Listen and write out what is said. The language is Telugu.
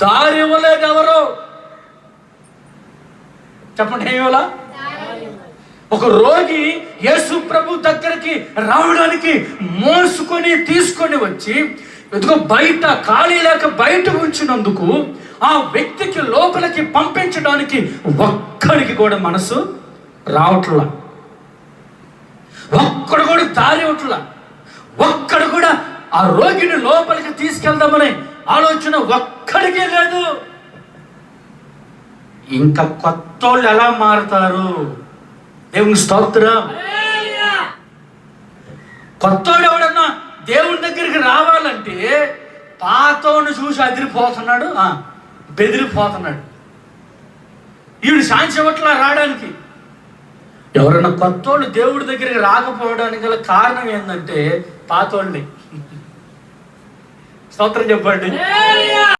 దారి ఇవ్వలేదు ఎవరు చెప్పండి, ఏమి ఇవ్వాల? ఒక రోగి యేసు ప్రభు దగ్గరికి రావడానికి మోసుకొని తీసుకొని వచ్చి ఎదుగో బయట ఖాళీ లేక బయట ఉంచినందుకు ఆ వ్యక్తికి లోపలికి పంపించడానికి ఒక్కడికి కూడా మనసు రావట్లా, ఒక్కడు కూడా దారి ఇవ్వట్లా, ఒక్కడు కూడా ఆ రోగిని లోపలికి తీసుకెళ్దామనే ఆలోచన ఒక్కడికే లేదు. ఇంకా కొత్త వాళ్ళు ఎలా మారుతారు? దేవుని స్తోత్రం. కొత్తోడు ఎవడన్నా దేవుని దగ్గరికి రావాలంటే పాతోని చూసి అదిరిపోతున్నాడు, బెదిరిపోతున్నాడు. వీడు ఛాన్స్ ఇవ్వట్లా రావడానికి. ఎవరైనా కొత్తోళ్ళు దేవుడి దగ్గరికి రాకపోవడానికి గల కారణం ఏంటంటే పాతోళ్ళని. స్తోత్రం చెప్పండి.